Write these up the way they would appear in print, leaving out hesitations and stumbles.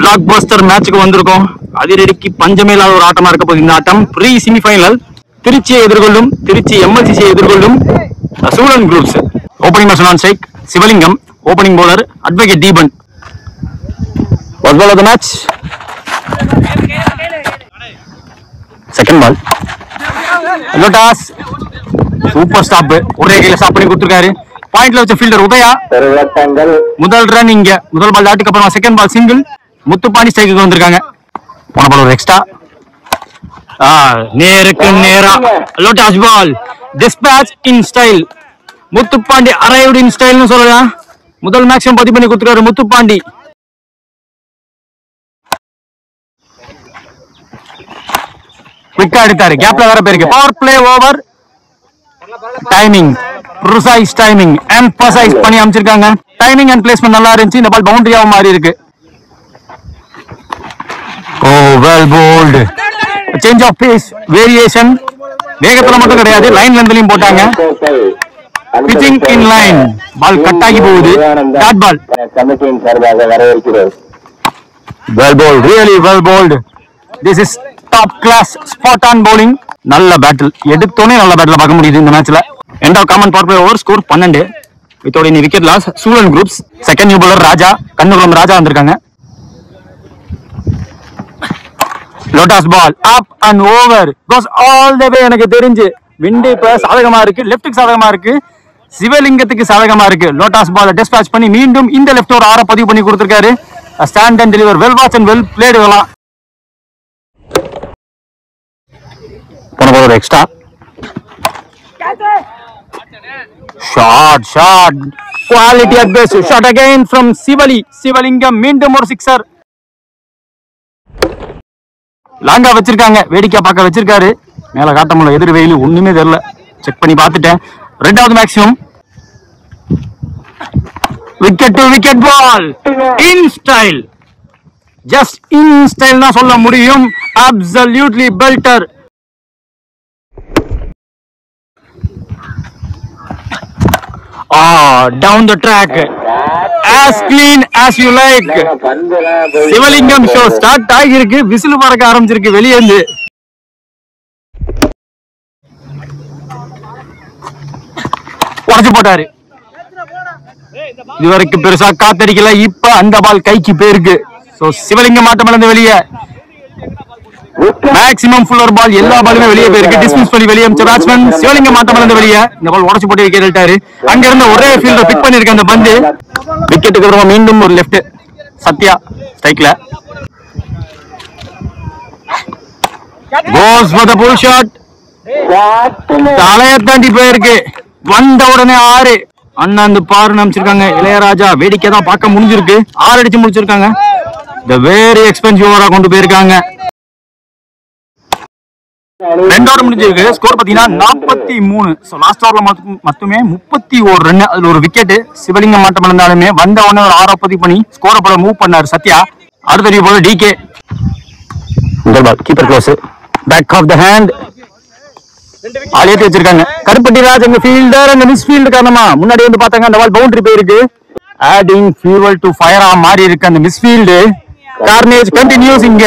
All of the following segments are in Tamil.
பிளாக் பஸ்டர் மேட்சுக்கு வந்திருக்கோம். அதிரடிக்கு பஞ்சமே இல்லாத ஒரு ஆட்டமா இருக்க போகுது இந்த ஆட்டம். ப்ரீ செமிஃபைனல் திருச்சியை எதிர்கொள்ளும் திருச்சி எம்எல்சிசியை எதிர்கொள்ளும் Chozhan groups. Opening batsman on strike Sivalingam, opening bowler advocate Deepan. First ball of the match. Second ball. லோட்டாஸ் சூப்பர் ஸ்டாப், ஒரே கையில ஸ்டாப் பண்ணி கொடுத்துருக்காரு. பாயிண்ட்ல வச்ச ஃபீல்டர் உதயா. முதல் ரன் இங்க, முதல் பால் டாட்டுக்கு அப்புறம் செகண்ட் பால் சிங்கிள். முத்துப்பாண்டி ஸ்ட்ரைக்கு வந்திருக்காங்க. போன பால் ஒரு எக்ஸ்ட்ரா. நேருக்கு நேரா லோட்டாஸ் ball. Dispatch in style. Muthupandi arrived in ஸ்டைல்னு சொல்லலாம். முதல் மேக்ஸிமம் பதிவு பண்ணி கொடுத்துருக்காரு முத்துப்பாண்டி. குயிக்கா எடுத்தாரு, கேப்ல வேற போயிருக்கு. Power play over. Timing precise timing emphasise பண்ணி அமைச்சிருக்காங்க. டைமிங் அண்ட் பிளேஸ்மென்ட் நல்லா இருந்துச்சு. இந்த பால் பவுண்டரியா மாறி இருக்கு. Oh well bowled. Change of pace, variation. வேகத்துல மட்டும் கிடையாது, லைன் லென்த்லயும் போட்டாங்க. Pitching in line. Ball cut ஆகி போகுது. Dot ball. கமிட்டியின் சார்பாக வரவேற்கிறோம். Well bowled, really well bowled. This is top class spot on bowling. நல்ல பேட்டில், எடுத்தோனே நல்ல பேட்டில் பார்க்க முடியுது இந்த மேட்ச்ல. End of common power play over. Score 12 வித்தோட இனி wicket loss. Chozhan groups. Second new bowler Raja, Kannukulam ராஜா வந்திருக்காங்க. லோட்டாஸ் ball up and over goes all the way. எனக்கு தெரிஞ்சு விண்டு இப்ப சாதகமா இருக்கு, லெஃப்ட்டுக்கு சாதகமா இருக்கு, சிவலிங்கத்துக்கு சாதகமா இருக்கு. லோட்டாஸ் பால் டிஸ்பேட்ச் பண்ணி மீண்டும் இந்த லெஃப்ட் ஓவர் 6 பதிவு பண்ணி கொடுத்திருக்காரு. Stand and deliver, well watch and well played. இதெல்லாம் போன பால் ஒரு extra. Shot quality at best. Shot again from Sivalingam. மீண்டும் ஒரு சிக்ஸர். லாங்கா வச்சிருக்காங்க, வேடிக்கை பார்க்க வச்சிருக்காரு. மேல காட்ட முடியல, எதிர் வெயில் ஒண்ணுமே தெரியல. செக் பண்ணி பார்த்துட்டேன். ரெண்டாவது maximum. Wicket to wicket ball in style. Just in style தான் சொல்ல முடியும். Absolutely belter. Down the track, as clean as you like. Sivalingam show start ஆகிருக்கு. விசில் பறக்க ஆரம்பிச்சிருக்கு வெளியே இருந்து. உடச்சு போட்டாரு. இதுவரைக்கும் பெருசா காத்தடிக்கல. இப்ப அந்த பால் கைக்கு போயிருக்கு. சிவலிங்கம் மாட்டம் இழந்து வெளியே. மேக்ஸிமம் ஃபுல்லர் பால், எல்லா பாலுமே வெளியே போயிருக்கு. டிஸ்மிஸ் பண்ணி வெளியே அமிச்ச பேட்ஸ்மேன் சிவலிங்கம் மாட்டம் இழந்து வெளியே. இந்த பால் உடச்சு போட்டு விக்கெட் எடுத்தாரு. அங்க இருந்த ஒரே ஃபீல்டர் பிக் பண்ணிருக்க அந்த பந்து. விக்கெட்டுக்கு அப்புறமா மீண்டும் ஒரு லெஃப்ட். சத்யா ஸ்ட்ரைக்ல. Goes for the pull shot. தலைய தாண்டி போயிருக்கு. வந்த உடனே 6. அண்ணாந்து பாருன்னு அமைச்சிருக்காங்க. இளையராஜா வேடிக்கை தான் பார்க்க முடிஞ்சிருக்கு. 6 அடிச்சு முடிச்சிருக்காங்க. இந்த வெரி எக்ஸ்பென்சிவ் ஓவரா கொண்டு போயிருக்காங்க. 2 ஓவர் முடிஞ்சிருக்கு. ஸ்கோர் பாத்தீங்கன்னா 43. லாஸ்ட் ஓவர்ல மட்டுமே 31 ரன். அதுல ஒரு விக்கெட். சிவலிங்கம் மாட்டம் இருந்தாலுமே வந்த உடனே ஒரு 6 பதிவு பண்ணி ஸ்கோரை போல மூவ் பண்ணாரு சத்யா. அடுத்த போல DK. Keeper close, back of the hand. ஆளேத்தி வச்சிருக்காங்க. கருப்பட்டி ராஜ் எங்க ஃபீல்டர். அந்த மிஸ் ஃபீல்டு காரணமா முன்னாடி வந்து பார்த்தாங்க அந்த பால் பவுண்டரி போயிருக்கு. ஆடிங் ஃபியூவல் டு ஃபயர் ஆ மாறி இருக்கு அந்த மிஸ் ஃபீல்டு. கார்னேஜ் கண்டினியூஸ் இங்க.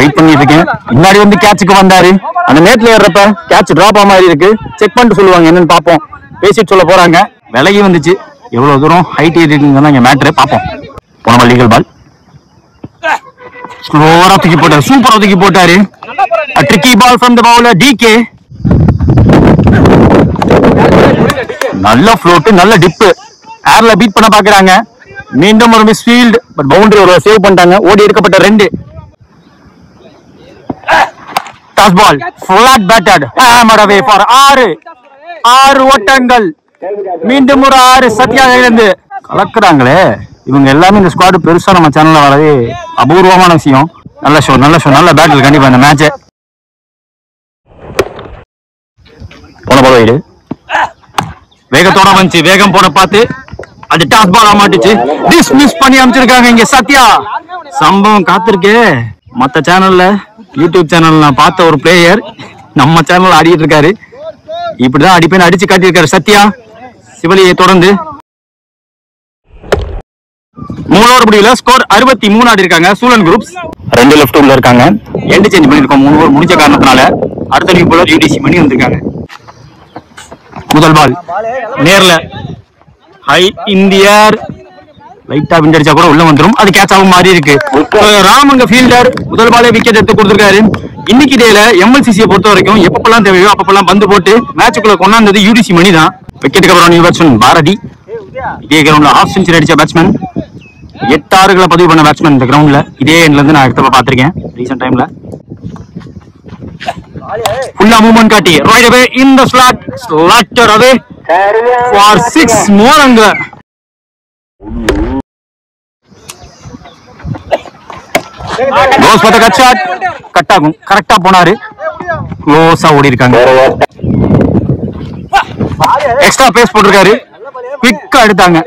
வெயிட் பண்ணிட்டு இருக்கேன். முன்னாடி வந்து கேட்சுக்கு வந்தாரு. அந்த நேட்ல ஏறப்ப கேட்ச் டிராப் ஆ மாதிரி இருக்கு. செக் பண்ணிட்டு சொல்லுவாங்க என்னன்னு பாப்போம். பேசிட்டு சொல்ல போறாங்க. விலகி வந்துச்சு. எவ்வளவு தூரம் ஹைட் ஏறிட்டு இங்க மேட்ரு பாப்போம். போன லீகல் பால். ஸ்லோவரா தூக்கி போட்டாரு. சூப்பரா தூக்கி போட்டாரு. Tricky ball from the bowler DK. நல்ல ஃப்ளோட், நல்ல டிப். ஏர்ல பீட் பண்ண பாக்குறாங்க. மீண்டும் ஒரு மிஸ் ஃபீல்ட். பட் பவுண்டரி ஒரு சேவ் பண்ணிட்டாங்க. ஓடி எடுக்கப்பட்ட 2. Toss ball flat batted. Hammered away for 6 ஓட்டங்கள். மீண்டும் ஒரு 6. சத்யா இருந்து கலக்குறாங்களே இவங்க எல்லாமே. இந்த ஸ்குவாட் பெருசா நம்ம சேனல்ல வரவே அபூர்வமான விஷயம். நல்ல ஷோ, நல்ல ஷோ, நல்ல பேட்டில் கண்டிப்பா இந்த மேட்ச். போன பால் வைடு. வேகத்தோட வந்துச்சு, வேகம் போட பார்த்து அது டாஸ் பாலா மாட்டுச்சு, டிஸ்மிஸ் பண்ணி அமைச்சிருக்காங்க இங்க சத்யா. சம்பவம் காத்திருக்கு. மத்த சேனல்ல யூடியூப் சேனல் நான் பார்த்த ஒரு பிளேயர் நம்ம சேனல்ல ஆடிட்டு இருக்காரு. இப்படிதான் அடிப்பேன் அடிச்சு காட்டியிருக்காரு சத்யா. சிவலியை தொடர்ந்து 3 ஓவர் முடியல, ஸ்கோர் 63 ஆடி இருக்காங்க. சூழன் குரூப்ஸ் 2 லெஃப்ட் உள்ள இருக்காங்க. எண்ட் சேஞ்ச் பண்ணிருக்கோம் 3 ஓவர் முடிஞ்ச காரணத்தினால. அடுத்த நியூ போலர் யூடிசி மணி வந்திருக்காங்க. முதல் பால் நேர்ல ஹை இந்தியர் லைட்டா விண்டடிச்சா கூட உள்ள வந்துரும். அது கேட்ச் ஆகும் மாதிரி இருக்கு. ராமங்க ஃபீல்டர் முதல் பாலே விக்கெட் எடுத்து கொடுத்திருக்காரு. இன்னைக்கு டேல எம்எல்சிசியை பொறுத்த வரைக்கும் எப்பப்பெல்லாம் தேவையோ அப்பப்பெல்லாம் பந்து போட்டு மேட்சுக்குள்ள கொண்டாந்தது யூடிசி மணி தான். விக்கெட்டுக்கு அப்புறம் நியூ பேட்ஸ்மேன் பாரதி. இதே கிரவுண்ட்ல ஹாஃப் செஞ்சுரி அடிச்ச பேட்ஸ்மேன், 8 ஆறுகளை பதிவு பண்ண பேட்ஸ்மேன் இந்த கிரவுண்ட்ல. இதே எண்ட்ல இருந்து நான் எடுத்த பாத்திருக்கேன் ரீசெண்ட் டைம்ல. ஃபுல்லா மூவ்மெண்ட் காட்டி right away in the slot, slaughter away for 6 more அங்க. க்ளோஸ் பத்த கட் ஷாட் கட் ஆகும். கரெக்டா போனாரு, க்ளோஸா ஓடி இருக்காங்க. எக்ஸ்ட்ரா பேஸ் போட்டிருக்காரு, குவிக்கா எடுத்தாங்க.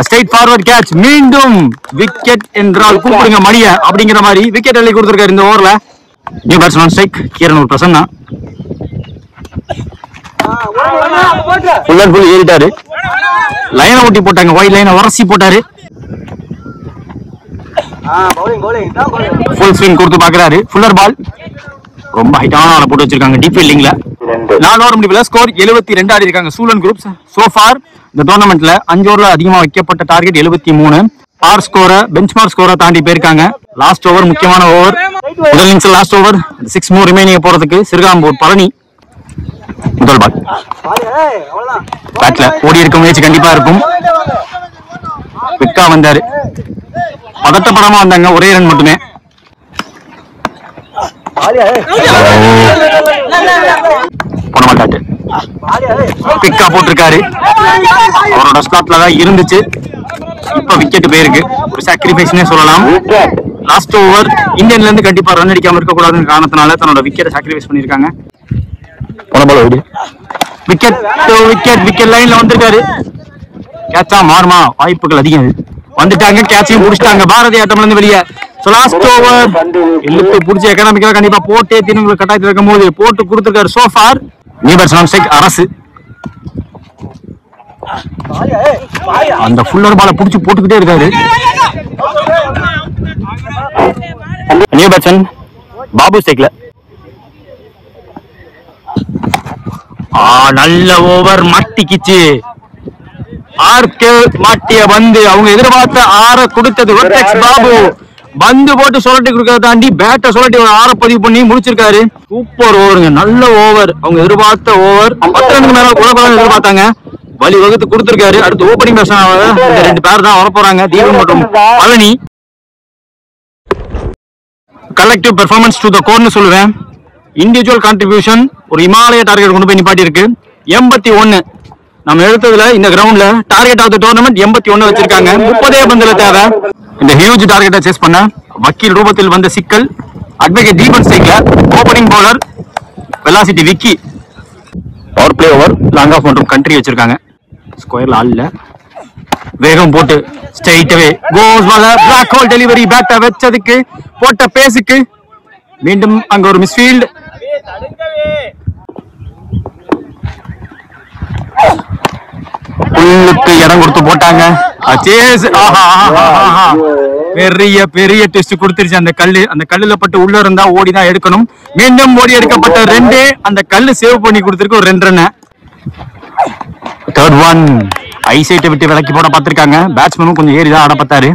ஸ்ட்ரைட் ஃபார்வர்ட் கேட்ச், மீண்டும் விக்கெட் என்றால் கூப்பிடுங்க மணிய அப்படிங்கிற மாதிரி விக்கெட் அள்ளி கொடுத்திருக்காரு இந்த ஓவர்ல. New batsman strike Keeranur Prasanna. Full and full ஏறிட்டாரு, லைனை ஒட்டி போட்டாங்க, ஒயிட் லைனை உரசி போட்டாரு. ஃபுல் ஸ்விங் கொடுத்து பாக்குறாரு. ஃபுல்லர் பால் ரொம்ப ஹைட்டான ஆளை போட்டு வச்சிருக்காங்க டீப் ஃபீல்டிங்ல. 4 ஓவர் முடிவுல ஸ்கோர் 72 ஆடி இருக்காங்க சூழன் குரூப்ஸ். சோ ஃபார் இந்த டோர்னமெண்ட்ல 5 ஓவர்ல அதிகமா வைக்கப்பட்ட டார்கெட் 73. ஆர் ஸ்கோரை பெஞ்ச்மார்க் ஸ்கோரை தாண்டி போயிருக்காங்க. லாஸ்ட் ஓவர் முக்கியமான ஓவர், முதல் innings last over. 6 more remaining போறதுக்கு சிறுகாம்பூர் பழனி. முதல் பால் பேட்ல ஓடி இருக்க முயற்சி கண்டிப்பா இருக்கும். குவிக்கா வந்தாரு, பதட்டப்படாம வந்தாங்க, ஒரே ரன் மட்டுமே. போன மாட்டாட்டு பிக்கா போட்டிருக்காரு. அவரோட ஸ்லாட்ல தான் இருந்துச்சு. இப்ப விக்கெட் போயிருக்கு, ஒரு சாக்ரிஃபைஸ்னே சொல்லலாம். லாஸ்ட் ஓவர் இந்தியன்ல இருந்து கண்டிப்பா ரன் அடிக்காம இருக்க கூடாதுன்னு காரணத்தினால தன்னோட விக்கெட்டை சாக்ரிஃபைஸ் பண்ணிருக்காங்க. போன பால் ஓடி விக்கெட் விக்கெட் விக்கெட் லைன்ல வந்திருக்காரு. கேட்சா மாறுமா, வாய்ப்புகள் அதிகம். வந்துட்டாங்க, கேட்சையும் முடிச்சிட்டாங்க பாரதி ஆட்டம்ல இருந்து வெளியே. லாஸ்ட் ஓவர் இழுத்து பிடிச்ச எக்கனாமிக்கலா கண்டிப்பா போட்டே தீனுங்களை கட்டாயத்தில் இருக்கும் போது போட்டு கொடுத்திருக்காரு. So far new batsman strike Arasu. அந்த ஃபுல்லர் பாலை பிடிச்சு போட்டுக்கிட்டே இருக்காரு. நியூ பேட்ஸ்மேன் பாபு ஸ்ட்ரைக்ல. நல்ல ஓவர் மாட்டிக்கிச்சு. ஆர்கே மாட்டிய பந்து அவங்க எதிர்பார்த்த 6 கொடுத்தது ரொட்டெக்ஸ் பாபு. பந்து போட்டு சுழட்டி கொடுக்கறத தாண்டி பேட்டை சுழட்டி ஒரு 6 பதிவு பண்ணி முடிச்சிருக்காரு. சூப்பர் ஓவருங்க, நல்ல ஓவர். அவங்க எதிர்பார்த்த ஓவர் 10 ரனுக்கு மேல உலகம் எதிர்பார்த்தாங்க, வழி வகுத்து கொடுத்திருக்காரு. அடுத்து ஓப்பனிங் பேட்ஸ்மேன் 2 பேர் தான் வர போறாங்க, தீபன் மற்றும் Palani. Collective performance to the கோர்னு சொல்லுவேன். இண்டிவிஜுவல் கான்ட்ரிபியூஷன் ஒரு இமாலய டார்கெட் கொண்டு போய் நிப்பாட்டி இருக்கு. 81 நம்ம எடுத்ததுல இந்த கிரவுண்ட்ல டார்கெட் ஆஃப் தி டோர்னமெண்ட் 81 வச்சிருக்காங்க. 30 பந்துல தேவை. இந்த ஹியூஜ் டார்கெட்டை சேஸ் பண்ண வக்கீல் ரூபத்தில் வந்த சிக்கல். அட்வொகேட் தீபன் ஸ்ட்ரைக்ல. Opening bowler velocity Vicky. Power play over long off மற்றும் கண்ட்ரி வச்சிருக்காங்க. ஸ்கொயர்ல ஆல்ல வேகம் போட்டு straight away goes ball block hole delivery. பேட்டை வெச்சதுக்கு போட்ட பேஸுக்கு மீண்டும் அங்க ஒரு மிஸ்ஃபீல்ட். புல்லுக்கு இடம் கொடுத்து போட்டாங்க. பெரிய பெரிய டெஸ்ட் கொடுத்துருச்சு அந்த கல்லு. அந்த கல்லுல பட்டு உள்ள இருந்தா ஓடிதான் எடுக்கணும். மீண்டும் ஓடி எடுக்கப்பட்ட 2. அந்த கல்லு சேவ் பண்ணி கொடுத்திருக்கு ஒரு 2 ரன். தேர்ட் ஒன் ஐசைட்டை விட்டு விலக்கி போட பார்த்திருக்காங்க. பேட்ஸ்மேனும் கொஞ்சம் ஏறிதான் ஆட பார்த்தாரு.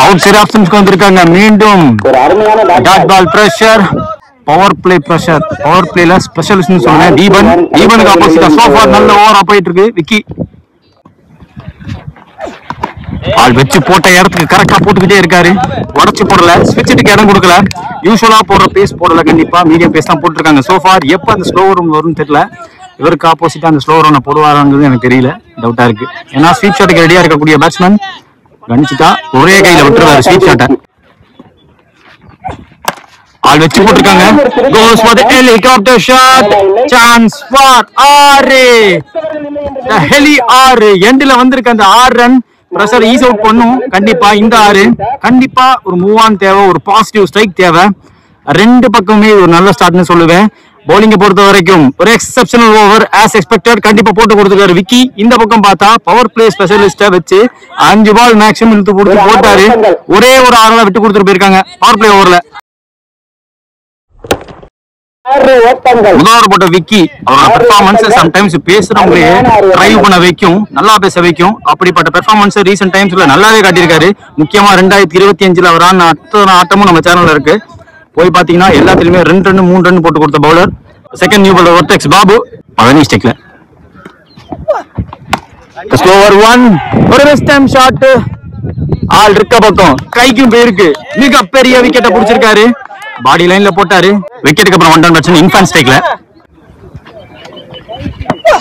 அவுட் சைட் ஆப்ஷன்ஸ்க்கு வந்திருக்காங்க. மீண்டும் dot ball pressure, power play pressure. Power பிளேல ஸ்பெஷலிஸ்ட்னு சொல்லுவேன் தீபன். தீபனுக்கு ஆப்போசிட்டா சோஃபா நல்ல ஓவரா போயிட்டு இருக்கு விக்கி. ஆள் வச்சு போட்ட இடத்துக்கு கரெக்டா போட்டுக்கிட்டே இருக்காரு. உடச்சு போடல, ஸ்விட்சுக்கு இடம் கொடுக்கல. யூஸ்வலா போடுற பேஸ் போடல, கண்டிப்பா மீடியம் பேஸ் தான் போட்டிருக்காங்க. சோஃபார் எப்ப அந்த ஸ்லோ ரன் வரும்னு தெரியல. இவருக்கு ஆப்போசிட்டா அந்த ஸ்லோ ரன் போடுவாராங்கிறது எனக்கு தெரியல, டவுட்டா இருக்கு. ஏன்னா ஸ்வீப் ஷாட்டுக்கு ரெடியா இருக்கக்கூடிய பேட்ஸ்மேன் கணிச்சுட்டா ஒரே கையில விட்டுருவாரு ஸ்வீப் ஷாட்டை. ஆள் வச்சு போட்டிருக்காங்க. Goes for the helicopter shot. Chance for 6. The heli 6 எண்ட்ல வந்திருக்க அந்த 6 ரன் பிரஷர் ஈஸ் அவுட் பண்ணும். கண்டிப்பா இந்த 6 கண்டிப்பா ஒரு மூவ் ஆன் தேவை, ஒரு பாசிட்டிவ் ஸ்ட்ரைக் தேவை. ரெண்டு பக்கமே ஒரு நல்ல ஸ்டார்ட்னு சொல்லுவேன். பவுலிங்க பொறுத்த வரைக்கும் ஒரு எக்ஸப்ஷனல் ஓவர் ஆஸ் எக்ஸ்பெக்டட் கண்டிப்பா போட்டு கொடுத்துருக்காரு விக்கி. இந்த பக்கம் பார்த்தா பவர் பிளே ஸ்பெஷலிஸ்ட வச்சு 5 பால் மேக்ஸிமம் இழுத்து கொடுத்து போட்டாரு. ஒரே ஒரு 6 விட்டு கொடுத்துட்டு போயிருக்காங்க பவர் பிளே ஓவர்ல. முதல் போட்ட விக்கி அவரோட பெர்ஃபார்மன்ஸ் சம்டைம்ஸ் பேசுறவங்களே டிரைவ் பண்ண வைக்கும், நல்லா பேச வைக்கும். அப்படிப்பட்ட பெர்ஃபார்மன்ஸ் ரீசென்ட் டைம்ஸ்ல நல்லாவே காட்டியிருக்காரு. முக்கியமா 2025 அவர் ஆன அத்தனை ஆட்டமும் நம்ம சேனல்ல இருக்கு. போய் பாத்தீங்கன்னா எல்லாத்துலயுமே 2 ரன் 3 ரன் போட்டு கொடுத்த bowler. Second new bowler Vertex Babu Palani ஸ்டெக்ல ஸ்லோவர் 1 ஒரு வெஸ்ட் டைம் ஷாட். ஆள் இருக்க பக்கம் கைக்கும் போயிருக்கு. மிகப்பெரிய விக்கெட்டை புடிச்சிருக்காரு. பாடி லைன்ல போட்டாரு. விக்கெட்டுக்கு அப்புறம் 1 ரன் வச்சு இன்ஃபான் ஸ்டேக்ல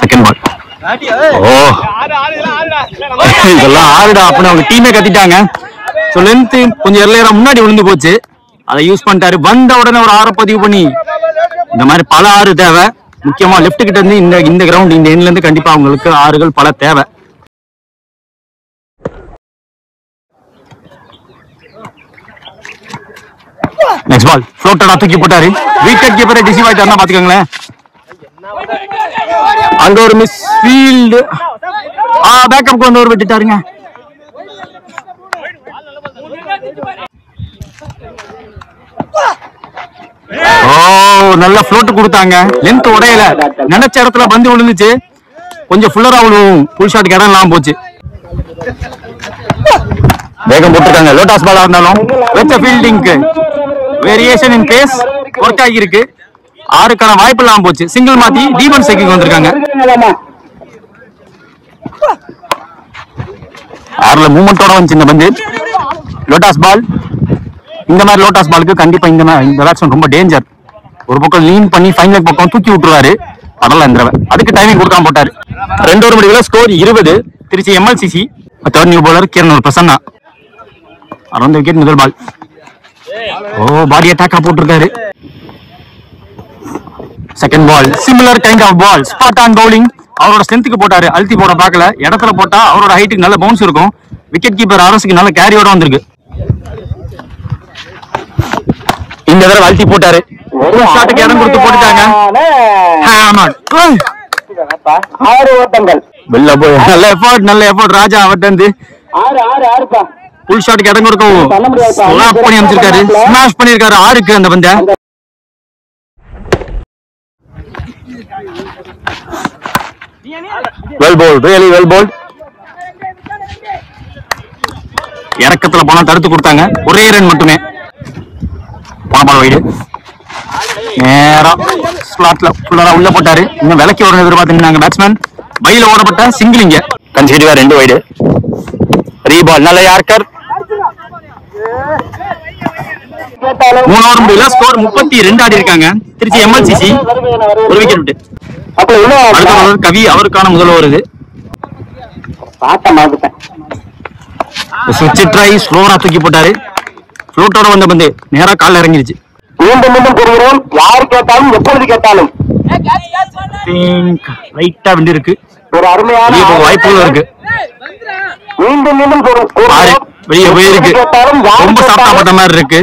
செகண்ட் பால். ஓ இதெல்லாம் ஆறுடா அப்படின்னு அவங்க டீமே கத்திட்டாங்க. சோ லென்த் கொஞ்சம் எர்லியரா முன்னாடி விழுந்து போச்சு. அதை யூஸ் பண்ணிட்டாரு. வந்த உடனே ஒரு 6 பதிவு பண்ணி இந்த மாதிரி பல 6 தேவை. முக்கியமா லெப்ட் கிட்ட இருந்து இந்த கிரவுண்ட் இந்த எண்ட்ல இருந்து கண்டிப்பா அவங்களுக்கு 6கள் பல தேவை. நெக்ஸ்ட் பால் ஃப்ளோட்டடா தூக்கி போட்டாரு. விக்கெட் கீப்பரை டிசீவ் ஆயிட்டாருன்னா பாத்துக்கோங்களேன். அங்க ஒரு மிஸ் ஃபீல்டு. பேக்கப் கொண்டு ஒரு விட்டுட்டாருங்க. நல்ல ஃப்ளோட் கொடுத்தாங்க. லென்த் உடையல, நினைச்ச இடத்துல பந்து விழுந்துச்சு. கொஞ்சம் ஃபுல்லரா விழுவும். ஃபுல் ஷாட் இடம் எல்லாம் போச்சு. வேகம் போட்டுருக்காங்க. லோட்டாஸ் பாலா இருந்தாலும் வெச்ச ஃபீல்டிங்க்கு வேரியேஷன் இன் பேஸ் ஒர்க் ஆகியிருக்கு. 6க்கான வாய்ப்பு எல்லாம் போச்சு. சிங்கிள் மாத்தி டீபன் சைக்கிள் வந்திருக்காங்க. 6ல மூவ்மெண்டோட வந்துச்சு இந்த பந்து. லோட்டாஸ் பால். இந்த மாதிரி லோட்டாஸ் பாலுக்கு கண்டிப்பா இந்த பேட்ஸ்மேன் ரொம்ப டேஞ்சர். ஒரு பக்கம் லீன் பண்ணி ஃபைனல் பக்கம் தூக்கி விட்டுருவாரு. படல இந்த அதுக்கு டைமிங் கொடுக்காம போட்டாரு. 2 ஓவர் முடிவுல score 20. Trichy MLCC. Third new bowler Kiran Prasanna. Around wicket முதல் பால். பாடி அட்டாக்கா போட்டிருக்காரு. Second ball similar kind of ball. Spot on bowling. அவரோட ஸ்ட்ரென்த்துக்கு போட்டாரு. அழுத்தி போட பார்க்கல. இடத்துல போட்டா அவரோட ஹைட்டுக்கு நல்ல பவுன்ஸ் இருக்கும். விக்கெட் கீப்பர் அரசுக்கு நல்ல கேரியோட வந்திருக்கு. இந்த தடவை அழுத்தி போட்டாரு. ஒரு ஷாட்டுக்கு இடம் கொடுத்து போட்டுட்டாங்க. வெளில போய் நல்ல எஃபோர்ட் ராஜா அவர்ட்ட இருந்து ஃபுல் ஷாட்டுக்கு இடம் கொடுக்கவும் ஸ்லாப் பண்ணி அமைச்சிருக்காரு. ஸ்மாஷ் பண்ணிருக்காரு 6க்கு அந்த பந்த. Well bowled, really well bowled. இறக்கத்துல போனா தடுத்து கொடுத்தாங்க. ஒரே ரன் மட்டுமே. பால் வைடு நேரா ஸ்லாட்ல ஃபுல்லரா உள்ள போட்டாரு. இன்னும் விலக்கி வரணும் எதிர்பார்த்துருந்தாங்க பேட்ஸ்மேன். பையில ஓடப்பட்ட சிங்கிளிங்க கன்சிடரா 2 வைடு. ரீபால் நல்ல யார்கர். 3 ஓவர் முடியல. ஸ்கோர் 32 ஆடி இருக்காங்க. திருச்சி எம்எல்சிசி ஒரு விக்கெட் விட்டு. அடுத்த கவி அவருக்கான முதல் ஓவர் இது. சுவிட்ச் ட்ரை ஸ்லோவரா தூக்கி போட்டாரு. ஃப்ளோட்டோட வந்த பந்து நேரா கால்ல இறங்கிருச்சு. மீண்டும் மீண்டும் கூறுகிறோம், யார் கேட்டாலும் எப்பொழுது கேட்டாலும் லைட்டா விண்டு இருக்கு. ஒரு அருமையான வாய்ப்புகள் இருக்கு. மீண்டும் மீண்டும் வெளியே போயிருக்கு. ரொம்ப சாப்பிட்டா போட்ட மாதிரி இருக்கு.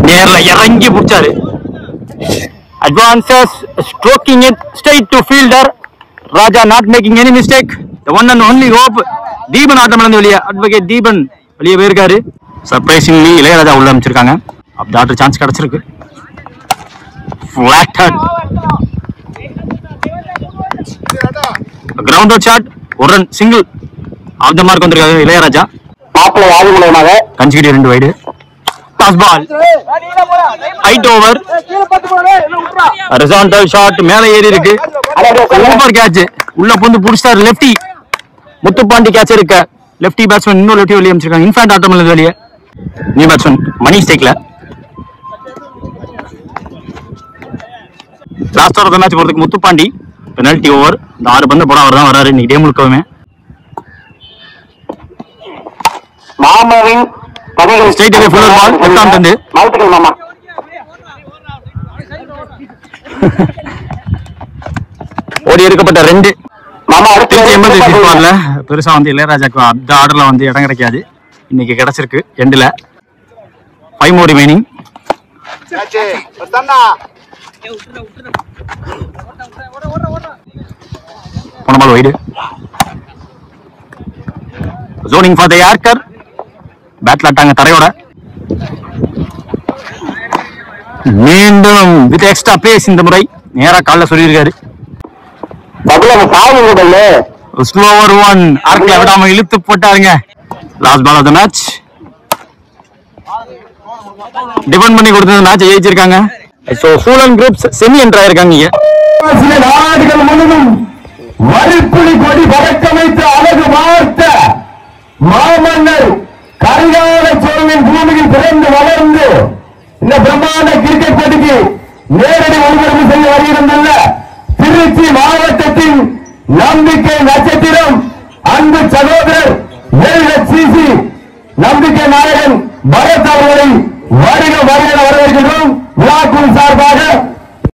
நேர்ல இறங்கி பிடிச்சாரு. Advances stroking it straight to fielder. Raja not making any mistake. The one and only hope. Deepan ஆட்டம் இழந்து வெளியே. அட்வொகேட் தீபன் வெளியே போயிருக்காரு. சர்ப்ரைசிங்லி இளையராஜா உள்ள அமைச்சிருக்காங்க. அப்படி ஆர்டர் சான்ஸ் கிடைச்சிருக்கு. Flattered. Ground out shot. ஒரு run single. Off the mark வந்திருக்காரு இளையராஜா. பாப்பல யாரு மூலமாக consider 2 wide. Toss ball. Height over. Horizontal shot மேலே ஏறி இருக்கு. Super catch. உள்ள புந்து புடிச்சாரு லெஃப்டி. முத்துப்பாண்டி கேட்ச் இருக்க. லெஃப்டி பேட்ஸ்மேன் இன்னொரு லெஃப்டி வெளியே அமைச்சிருக்காங்க. இன்ஃபான்ட் ஆட்டம் இழந்து வெளியே. நியூ பேட்ஸ்மேன் மணி ஸ்டேக்ல. லாஸ்ட் ஓவர் மேட்ச் போறதுக்கு முத்துப்பாண்டி பெனல்டி ஓவர். இந்த 6 பந்து போட அவர் தான் வராரு இன்னைக்கு டே முழுக்கவுமே. மாமாவின் straight away fuller ball left arm பந்து. வாழ்த்துக்கள் மாமா. ஓடி எடுக்கப்பட்ட 2 மாமா அடுத்து எமர்ஜென்சி ஸ்குவாட்ல பெருசா வந்து இளையராஜாக்கு அந்த ஆர்டர்ல வந்து இடம் கிடைக்காது. இன்னைக்கு கிடைச்சிருக்கு எண்ட்ல. 5 more remaining. போன ball wide. Zoning for the yorker. பேட்ல அட்டாங்க தரையோட. மீண்டும் வித் எக்ஸ்ட்ரா பேஸ் இந்த முறை நேரா கால்ல சொல்லியிருக்காரு. ஸ்லோவர் 1 ஆர்க்ல விடாம இழுத்து போட்டாருங்க. Last ball of the match. Defend பண்ணி கொடுத்தது மேட்ச் ஜெயிச்சிருக்காங்க. சோ சூலன் குரூப்ஸ் செமி என்ட்ரா இருக்காங்க. இங்க சில நாடுகள் முழுவதும் வரிப்புலி கொடி பறக்கமைத்து அழகு வார்த்த மாமன்னர் கரிகால சோழனின் பூமியில் பிறந்து வளர்ந்து இந்த பிரம்மாண்ட கிரிக்கெட் போட்டிக்கு நேரடி ஒளிபரப்பு செய்ய வருகிறதுள்ள திருச்சி மாவட்டத்தின் நம்பிக்கை நட்சத்திரம் அன்பு சகோதரர் LHCC நம்பிக்கை நாயகன் பரத் அவர்களை வருக வருக வரவேற்கிறோம். விழாக்குழு சார்பாக